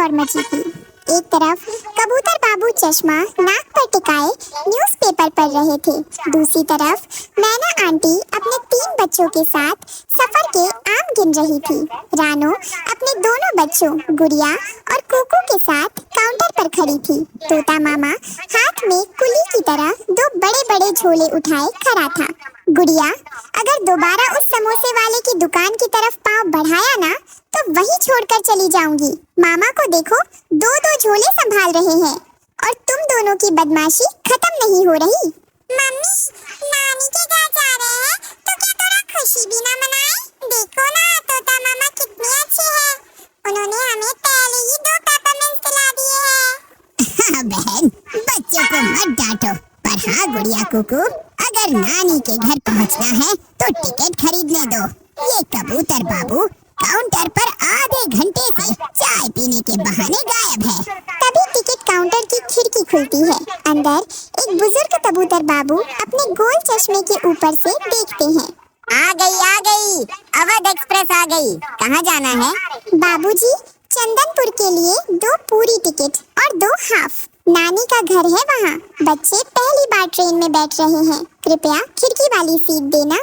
दौड़ मची थी। एक तरफ कबूतर बाबू चश्मा नाक पर टिकाए न्यूज़पेपर पढ़ रहे थे, दूसरी तरफ मैना आंटी अपने 3 बच्चों के साथ सफर के आम गिन रही थी। रानो अपने दोनों बच्चों गुड़िया और कुकू के साथ काउंटर पर खड़ी थी। तोता मामा हाथ में कुली की तरह 2 बड़े-बड़े झोले उठाए खड़ा था। गुड़िया, अगर दोबारा उस समोसे वाले की दुकान की तरफ पाँव बढ़ाया ना तो वही छोड़कर चली जाऊंगी। मामा को देखो, 2-2 झोले संभाल रहे हैं और तुम दोनों की बदमाशी खत्म नहीं हो रही। मम्मी, नानी के घर जा रहे हैं तो क्या थोड़ा खुशी भी ना मनाए? देखो ना, तोता मामा कितने अच्छे हैं। उन्होंने हमें पहले ही 2 पेपरमिंट खिला दिए हैं। हाँ बहन, बच्चों को मत डांटो। पर हाँ गुड़िया कुकू, अगर नानी के घर पहुंचना है तो टिकट खरीदने दो। ये कबूतर बाबू काउंटर पर आधे घंटे से चाय पीने के बहाने गायब है। तभी टिकट काउंटर की खिड़की खुलती है। अंदर एक बुजुर्ग कबूतर बाबू अपने गोल चश्मे के ऊपर से देखते हैं। आ गई, अवध एक्सप्रेस आ गई। कहाँ जाना है? बाबूजी, चंदनपुर के लिए 2 पूरी टिकट और 2 हाफ। नानी का घर है वहाँ। बच्चे पहली बार ट्रेन में बैठ रहे हैं। कृपया खिड़की वाली सीट देना।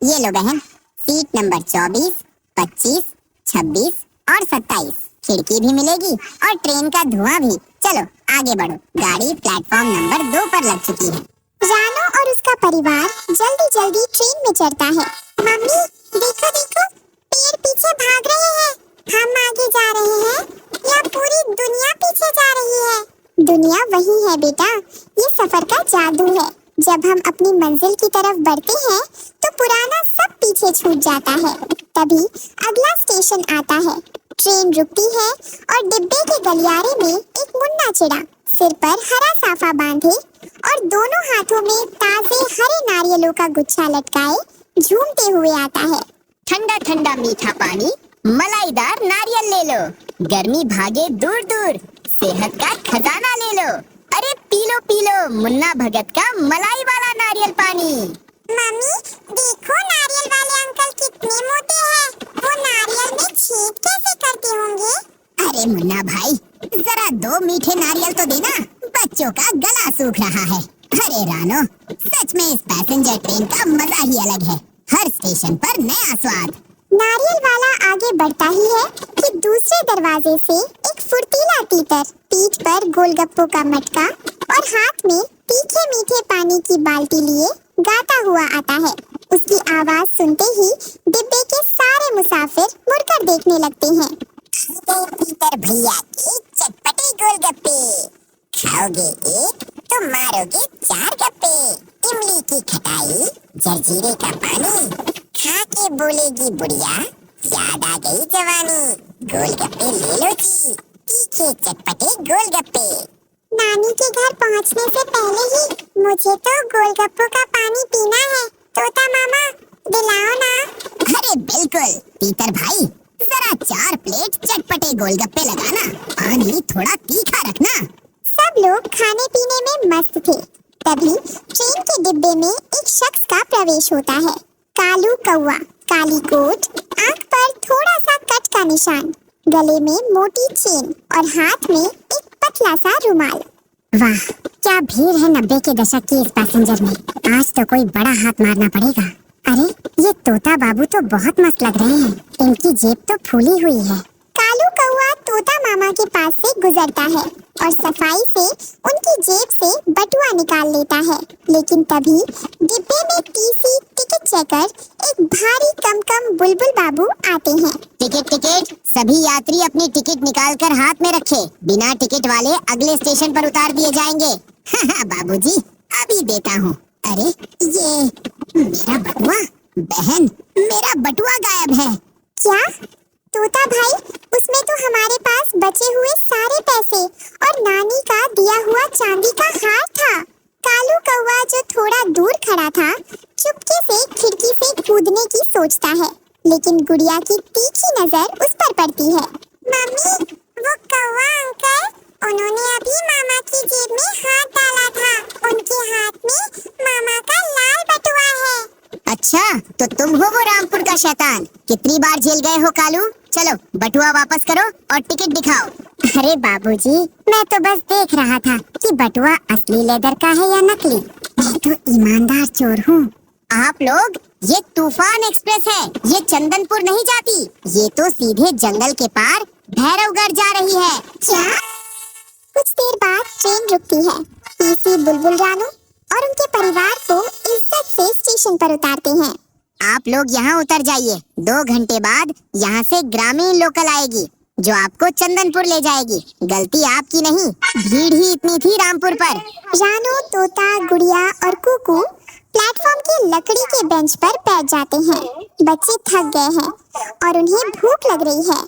ये लो बहन, सीट नंबर 24, 25, 26 और 27। खिड़की भी मिलेगी और ट्रेन का धुआं भी। चलो आगे बढ़ो, गाड़ी प्लेटफॉर्म नंबर 2 पर लग चुकी है। रानो और उसका परिवार जल्दी जल्दी ट्रेन में चढ़ता है। मम्मी देखो देखो, पेड़ पीछे भाग रहे हैं। हम आगे जा रहे हैं या पूरी दुनिया पीछे जा रही है? दुनिया वही है बेटा, ये सफर का जादू है। जब हम अपनी मंजिल की तरफ बढ़ते हैं तो पुराना सब पीछे छूट जाता है। तभी अगला स्टेशन आता है। ट्रेन रुकती है और डिब्बे के गलियारे में एक मुन्ना चिड़ा सिर पर हरा साफा बांधे और दोनों हाथों में ताजे हरे नारियलों का गुच्छा लटकाए झूमते हुए आता है। ठंडा ठंडा मीठा पानी, मलाईदार नारियल ले लो। गर्मी भागे दूर दूर, सेहत का खजाना ले लो। अरे पी लो मुन्ना भगत का मलाई वाला नारियल पानी। मम्मी देखो, नारियल वाले अंकल कितने मोटे हैं। वो नारियल में छेद कैसे करते होंगे? अरे मुन्ना भाई, जरा 2 मीठे नारियल तो देना, बच्चों का गला सूख रहा है। अरे रानो, सच में इस पैसेंजर ट्रेन का मजा ही अलग है। हर स्टेशन पर नया स्वाद। नारियल वाला आगे बढ़ता ही है कि दूसरे दरवाजे से एक फुर्तीला तीतर पीठ पर गोलगप्पों का मटका और हाथ में तीखे मीठे पानी की बाल्टी लिए गाता हुआ आता है। उसकी आवाज सुनते ही डिब्बे के सारे मुसाफिर मुड़कर देखने लगते हैं। तीतर भैया के चटपटे गोलगप्पे, खाओगे एक तो मारोगे 4 गप्पे। इमली की खटाई, जलजीरे का पानी, खा के बोलेगी बुढ़िया, याद आ गई जवानी। गोलगप्पे ले लो जी, तीखे चटपटे गोलगप्पे। नानी के घर पहुंचने से पहले ही मुझे तो गोलगप्पों का पानी पीना है। तोता मामा दिलाओ ना। अरे बिल्कुल तीतर भाई, जरा 4 प्लेट चटपटे गोलगप्पे लगाना, पानी थोड़ा तीखा रखना। सब लोग खाने पीने में मस्त थे। तभी ट्रेन के डिब्बे में एक शख्स का प्रवेश होता है। कालू कौवा, काली कोट, आंख पर थोड़ा सा कट का निशान, गले में मोटी चेन और हाथ में एक पतला सा रुमाल। वाह, क्या भीड़ है 90 के दशक की इस पैसेंजर में। आज तो कोई बड़ा हाथ मारना पड़ेगा। अरे ये तोता बाबू तो बहुत मस्त लग रहे हैं। इनकी जेब तो फूली हुई है। कालू कौवा तोता मामा के पास से गुजरता है और सफाई से उनकी जेब से बटुआ निकाल लेता है। लेकिन तभी डिब्बे में टीसी टिकट चेकर एक भारी कम बुलबुल बाबू आते हैं। टिकट, सभी यात्री अपनी टिकट निकाल कर हाथ में रखे। बिना टिकट वाले अगले स्टेशन पर उतार दिए जाएंगे। हाँ बाबूजी, अभी देता हूँ। अरे ये मेरा बटुआ। बहन, मेरा बटुआ गायब है। क्या? तोता भाई, उसमें तो हमारे पास बचे हुए सारे पैसे और नानी का दिया हुआ चांदी का हार था। कालू कौवा जो थोड़ा दूर खड़ा था, चुपके से खिड़की से कूदने की सोचता है, लेकिन गुड़िया की तीखी नजर उस पर पड़ती है। मम्मी, वो कौवा अंकल, उन्होंने अभी मामा की जेब में हाथ डाला था। उनके हाथ में मामा का लाल बटुआ है। अच्छा, तो तुम हो वो रामपुर का शैतान। कितनी बार जेल गए हो कालू? चलो बटुआ वापस करो और टिकट दिखाओ। अरे बाबूजी, मैं तो बस देख रहा था कि बटुआ असली लेदर का है या नकली। मैं तो ईमानदार चोर हूँ। आप लोग, ये तूफान एक्सप्रेस है, ये चंदनपुर नहीं जाती। ये तो सीधे जंगल के पार भैरवगढ़ जा रही है। क्या? कुछ देर बाद ट्रेन रुकती है। पीसी बुलबुल रानू और उनके परिवार को इज्जत से स्टेशन पर उतारते हैं। आप लोग यहाँ उतर जाइए। 2 घंटे बाद यहाँ से ग्रामीण लोकल आएगी जो आपको चंदनपुर ले जाएगी। गलती आपकी नहीं, भीड़ ही इतनी थी रामपुर पर। रानू, तोता, गुड़िया और कुकू प्लेटफॉर्म की लकड़ी के बेंच पर बैठ जाते हैं। बच्चे थक गए हैं और उन्हें भूख लग रही है।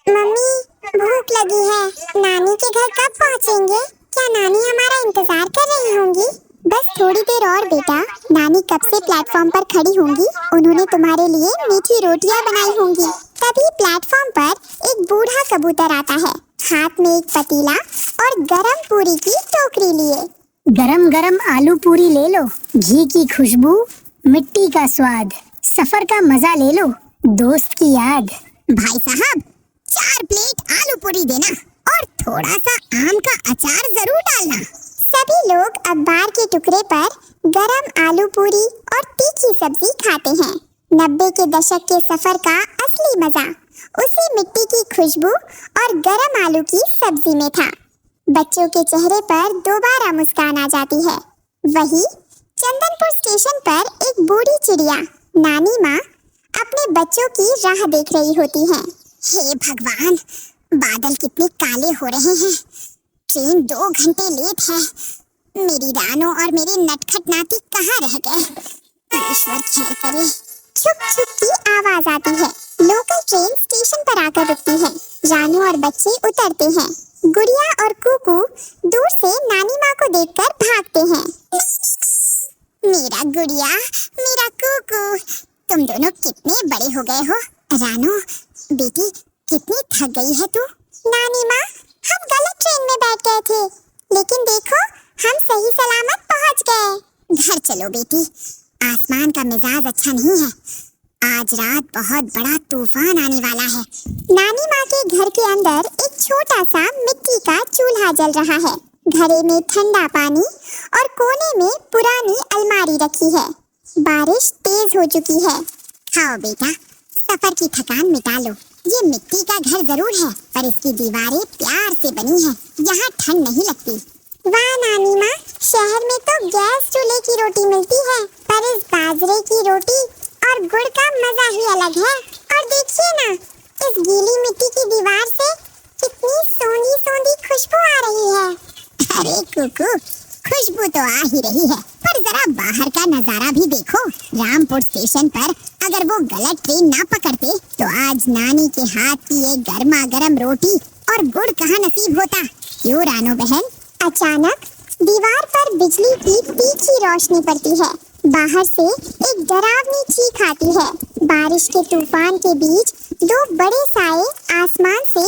मम्मी, भूख लगी है। नानी के घर कब पहुँचेंगे? क्या नानी हमारा इंतजार कर रही होंगी? बस थोड़ी देर और बेटा, नानी कब से प्लेटफॉर्म पर खड़ी होंगी। उन्होंने तुम्हारे लिए मीठी रोटियां बनाई होंगी। तभी प्लेटफॉर्म पर एक बूढ़ा कबूतर आता है, हाथ में एक पतीला और गरम पूरी की टोकरी लिए। गरम गरम आलू पूरी ले लो, घी की खुशबू, मिट्टी का स्वाद, सफर का मजा ले लो, दोस्त की याद। भाई साहब, 4 प्लेट आलू पूरी देना और थोड़ा सा आम का अचार जरूर डालना। सभी लोग अखबार के टुकड़े पर गरम आलू पूरी और तीखी सब्जी खाते हैं। 90 के दशक के सफर का असली मजा उसी मिट्टी की खुशबू और गरम आलू की सब्जी में था। बच्चों के चेहरे पर दोबारा मुस्कान आ जाती है। वही चंदनपुर स्टेशन पर एक बूढ़ी चिड़िया, नानी माँ, अपने बच्चों की राह देख रही होती है। हे भगवान, बादल कितने काले हो रहे हैं। ट्रेन 2 घंटे लेट है। मेरी रानो और मेरे नटखट नाती कहाँ रह गए? ईश्वर खैर करे। छुक छुक की आवाज आती है। लोकल ट्रेन स्टेशन पर आकर रुकती है। रानू और बच्चे उतरते हैं। गुड़िया और कुकू दूर से नानी माँ को देखकर भागते हैं। मेरा गुड़िया, मेरा कुकू, तुम दोनों कितने बड़े हो गए हो। रानो बेटी, कितनी थक गई है तू? नानी माँ, हम गलत ट्रेन में बैठ गए थे, लेकिन देखो हम सही सलामत पहुँच गए। घर चलो बेटी, आसमान का मिजाज अच्छा नहीं है। आज रात बहुत बड़ा तूफान आने वाला है। नानी माँ के घर के अंदर एक छोटा सा मिट्टी का चूल्हा जल रहा है। घड़े में ठंडा पानी और कोने में पुरानी अलमारी रखी है। बारिश तेज हो चुकी है। खाओ बेटा, सफर की थकान मिटा लो। ये मिट्टी का घर जरूर है, पर इसकी दीवारें प्यार से बनी हैं। यहाँ ठंड नहीं लगती। वाह नानी माँ, शहर में तो गैस चूल्हे की रोटी मिलती है, पर इस बाजरे की रोटी और गुड़ का मजा ही अलग है। और देखिए ना, इस गीली मिट्टी की दीवार से कितनी सोंधी सोंधी खुशबू आ रही है। अरे कुकू, खुशबू तो आ ही रही है, पर जरा बाहर का नजारा भी देखो। रामपुर स्टेशन पर अगर वो गलत ट्रेन ना पकड़ते तो आज नानी के हाथ की ये गर्मा गर्म रोटी और गुड़ कहाँ नसीब होता। क्यों रानो बहन? अचानक दीवार पर बिजली की तीखी रोशनी पड़ती है। बाहर से एक डरावनी चीख आती है। बारिश के तूफान के बीच 2 बड़े साए आसमान से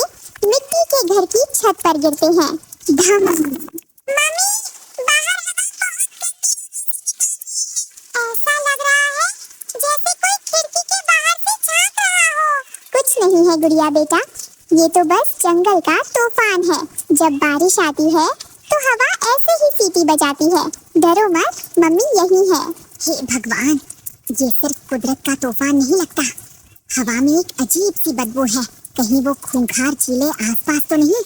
मिट्टी के घर की छत पर गिरते हैं। धम। मम्मी, बाहर हवा बहुत गंदी। ऐसा लग रहा है जैसे कोई खिड़की के बाहर से झांक रहा हो। कुछ नहीं है गुड़िया बेटा, ये तो बस जंगल का तूफान है। जब बारिश आती है तो हवा ऐसे ही सीटी बजाती है। डरो मत, मम्मी यही है। हे भगवान, ये सिर्फ कुदरत का तूफान नहीं लगता। हवा में एक अजीब सी बदबू है। कहीं वो खूंखार चीले आसपास तो नहीं?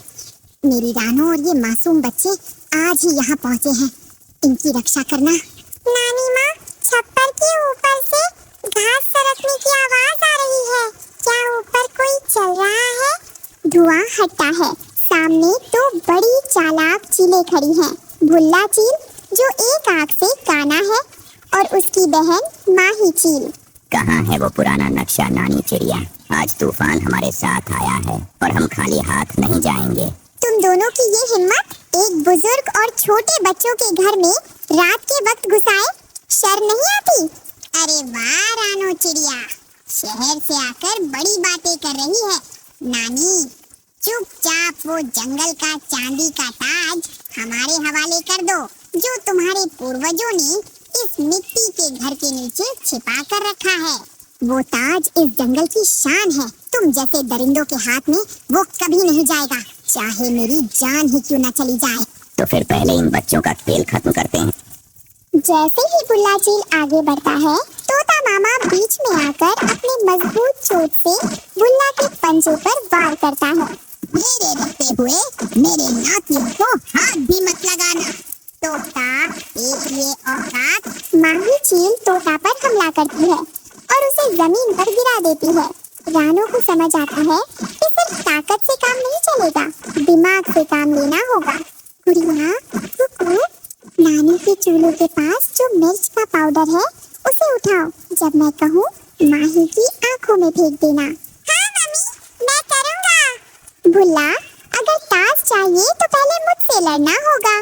मेरी रानो और ये मासूम बच्चे आज ही यहाँ पहुँचे हैं। इनकी रक्षा करना। नानी माँ, छप्पर के ऊपर से घास सरकने की आवाज आ रही है। क्या ऊपर कोई चल रहा है? धुआं हटता है। सामने 2 बड़ी चालाक चीलें खड़ी हैं। भुल्ला चील जो एक आंख से काना है और उसकी बहन माही चील। कहाँ है वो पुराना नक्शा नानी चिड़िया? आज तूफान हमारे साथ आया है और हम खाली हाथ नहीं जाएंगे। तुम दोनों की ये हिम्मत एक बुजुर्ग और छोटे बच्चों के घर में रात के वक्त घुसाए, शर्म नहीं आती? अरे वाह रानो चिड़िया, शहर से आकर बड़ी बातें कर रही है। नानी, चुपचाप वो जंगल का चांदी का ताज हमारे हवाले कर दो, जो तुम्हारे पूर्वजों ने इस मिट्टी के घर के नीचे छिपा कर रखा है। वो ताज इस जंगल की शान है। तुम जैसे दरिंदों के हाथ में वो कभी नहीं जाएगा, चाहे मेरी जान ही क्यों न चली जाए। तो फिर पहले इन बच्चों का खेल खत्म करते हैं। जैसे ही बुल्ला चील आगे बढ़ता है, तोता मामा बीच में आकर अपने मजबूत चोंच से बुल्ला के पंजे पर वार करता है। मेरे रहते हुए मेरे नातियों को हाथ भी मत लगाना। तोता देख ये औकात। माही चील तोता पर हमला करती है और उसे जमीन पर गिरा देती है। रानो को समझ आता है कि सिर्फ ताकत से काम नहीं चलेगा, दिमाग से काम लेना होगा। गुड़िया, कुकू, नानी के चूल्हे के पास जो मिर्च का पाउडर है उसे उठाओ। जब मैं कहूँ माही की आंखों में फेंक देना। हाँ मम्मी, मैं करूँगा। भुल्ला, अगर ताज चाहिए तो पहले मुझसे लड़ना होगा।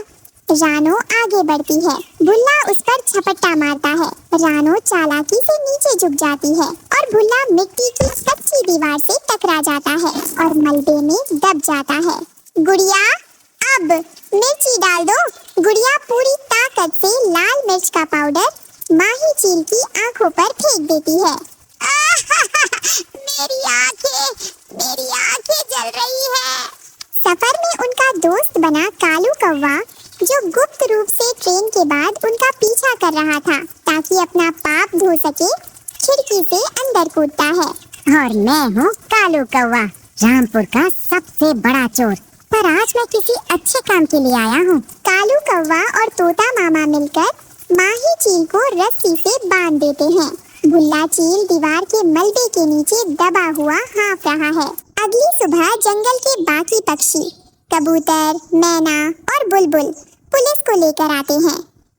रानो आगे बढ़ती है। भुल्ला उस पर झपट्टा मारता है। रानो चालाकी से नीचे झुक जाती है और भुल्ला मिट्टी की कच्ची दीवार से टकरा जाता है और मलबे में दब जाता है। गुड़िया, अब मिर्ची डाल दो। गुड़िया पूरी ताकत से लाल मिर्च का पाउडर माही चील की आंखों पर फेंक देती है। मेरी आंखें जल रही है। सफर में उनका दोस्त बना कालू कौवा, जो गुप्त रूप से ट्रेन के बाद उनका पीछा कर रहा था ताकि अपना पाप धो सके, खिड़की से अंदर कूदता है। और मैं हूँ कालू कौवा, रामपुर का सबसे बड़ा चोर। पर आज मैं किसी अच्छे काम के लिए आया हूँ। कालू कौवा और तोता मामा मिलकर माही चील को रस्सी से बांध देते हैं। बुल्ला चील दीवार के मलबे के नीचे दबा हुआ हाँफ रहा है। अगली सुबह जंगल के बाकी पक्षी, कबूतर, मैना और बुलबुल पुलिस को लेकर आते हैं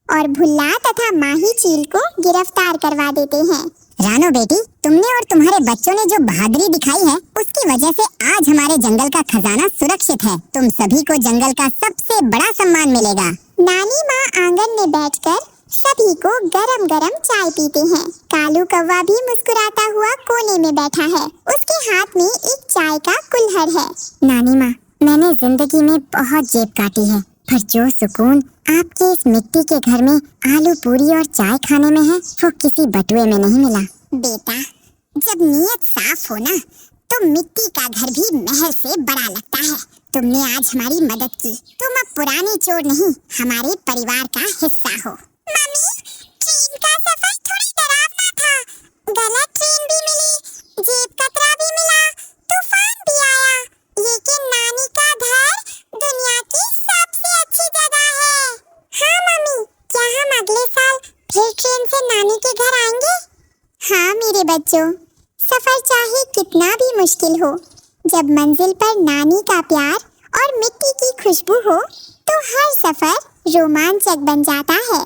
और भुल्ला तथा माही चील को गिरफ्तार करवा देते हैं। रानो बेटी, तुमने और तुम्हारे बच्चों ने जो बहादुरी दिखाई है, उसकी वजह से आज हमारे जंगल का खजाना सुरक्षित है। तुम सभी को जंगल का सबसे बड़ा सम्मान मिलेगा। नानी माँ आंगन में बैठकर सभी को गरम गरम चाय पीते हैं। कालू कौवा भी मुस्कुराता हुआ कोने में बैठा है। उसके हाथ में एक चाय का कुल्हड़ है। नानी माँ, मैंने जिंदगी में बहुत जेब काटी है, पर जो सुकून आपके इस मिट्टी के घर में आलू पूरी और चाय खाने में है, वो किसी बटुए में नहीं मिला। बेटा, जब नीयत साफ हो ना, तो मिट्टी का घर भी महल से बड़ा लगता है। तुमने आज हमारी मदद की। तुम अब पुराने चोर नहीं, हमारे परिवार का हिस्सा हो। मम्मी, ट्रेन का सफर थोड़ा डरावना था। गलत ट्रेन भी मिली, जेब कतरा भी मिला, तूफान भी आया, लेकिन नानी का घर दुनिया की सबसे अच्छी जगह है। हाँ मम्मी, क्या हम अगले साल फिर ट्रेन से नानी के घर आएंगे? हाँ मेरे बच्चों, सफर चाहे कितना भी मुश्किल हो, जब मंजिल पर नानी का प्यार और मिट्टी की खुशबू हो, तो हर सफर रोमांचक बन जाता है।